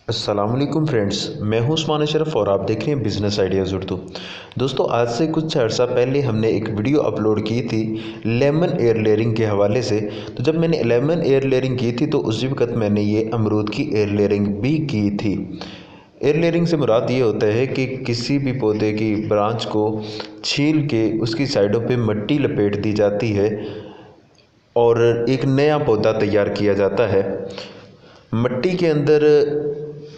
अस्सलामुअलैकुम फ्रेंड्स, मैं हूं उस्मान अशरफ और आप देख रहे हैं बिज़नेस आइडियाज़ उर्दू। दोस्तों, आज से कुछ अर्सा पहले हमने एक वीडियो अपलोड की थी लेमन एयर लेयरिंग के हवाले से। तो जब मैंने लेमन एयर लेयरिंग की थी तो उसी वक्त मैंने ये अमरूद की एयर लेयरिंग भी की थी। एयर लेयरिंग से मुराद ये होता है कि किसी भी पौधे की ब्रांच को छील के उसकी साइडों पे मिट्टी लपेट दी जाती है और एक नया पौधा तैयार किया जाता है। मिट्टी के अंदर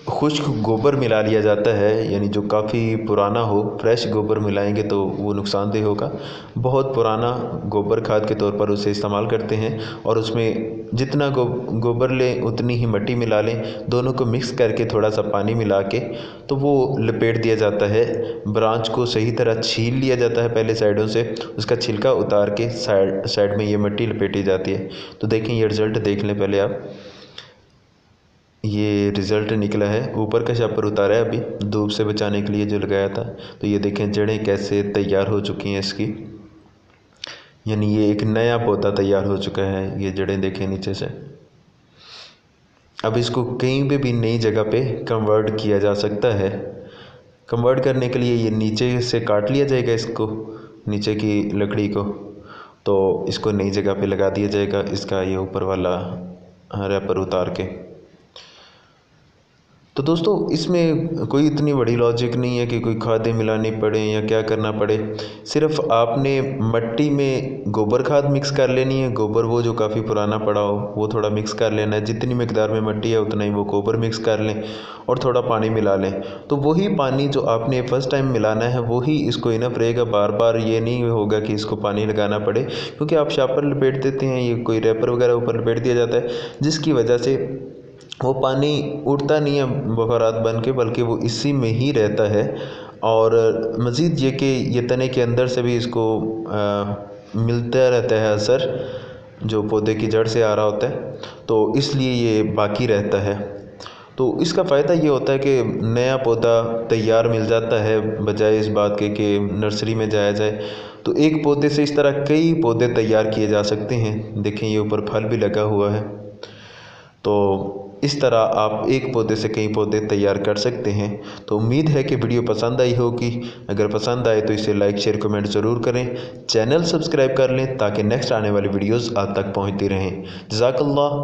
खुश्क गोबर मिला लिया जाता है, यानी जो काफ़ी पुराना हो। फ्रेश गोबर मिलाएंगे तो वो नुकसानदेह होगा। बहुत पुराना गोबर खाद के तौर पर उसे इस्तेमाल करते हैं और उसमें जितना गोबर लें उतनी ही मिट्टी मिला लें। दोनों को मिक्स करके थोड़ा सा पानी मिला के तो वो लपेट दिया जाता है। ब्रांच को सही तरह छील लिया जाता है पहले साइडों से, उसका छिलका उतार के साइड में ये मिट्टी लपेटी जाती है। तो देखें, ये रिज़ल्ट देख लें पहले आप। ये रिज़ल्ट निकला है। ऊपर का शापर उतारा है अभी धूप से बचाने के लिए जो लगाया था। तो ये देखें जड़ें कैसे तैयार हो चुकी हैं इसकी, यानी ये एक नया पौधा तैयार हो चुका है। ये जड़ें देखें नीचे से। अब इसको कहीं पे भी नई जगह पे कन्वर्ट किया जा सकता है। कन्वर्ट करने के लिए ये नीचे से काट लिया जाएगा, इसको नीचे की लकड़ी को, तो इसको नई जगह पे लगा दिया जाएगा। इसका ये ऊपर वाला रैपर उतार के। तो दोस्तों, इसमें कोई इतनी बड़ी लॉजिक नहीं है कि कोई खादें मिलानी पड़े या क्या करना पड़े। सिर्फ आपने मिट्टी में गोबर खाद मिक्स कर लेनी है। गोबर वो जो काफ़ी पुराना पड़ा हो वो थोड़ा मिक्स कर लेना है। जितनी मकदार में मिट्टी है उतना ही वो गोबर मिक्स कर लें और थोड़ा पानी मिला लें। तो वही पानी जो आपने फ़र्स्ट टाइम मिलाना है वही इसको इनफ रहेगा। बार बार ये नहीं होगा कि इसको पानी लगाना पड़े, क्योंकि आप शापर लपेट देते हैं, ये कोई रैपर वगैरह ऊपर लपेट दिया जाता है, जिसकी वजह से वो पानी उड़ता नहीं है बखरात बन के, बल्कि वो इसी में ही रहता है। और मज़ीद ये कि ये तने के अंदर से भी इसको मिलता रहता है असर, जो पौधे की जड़ से आ रहा होता है, तो इसलिए ये बाकी रहता है। तो इसका फ़ायदा ये होता है कि नया पौधा तैयार मिल जाता है, बजाय इस बात के कि नर्सरी में जाया जाए। तो एक पौधे से इस तरह कई पौधे तैयार किए जा सकते हैं। देखें, ये ऊपर फल भी लगा हुआ है। तो इस तरह आप एक पौधे से कई पौधे तैयार कर सकते हैं। तो उम्मीद है कि वीडियो पसंद आई होगी। अगर पसंद आए तो इसे लाइक शेयर कमेंट ज़रूर करें। चैनल सब्सक्राइब कर लें ताकि नेक्स्ट आने वाली वीडियोस आप तक पहुंचती रहें। जज़ाकल्लाह।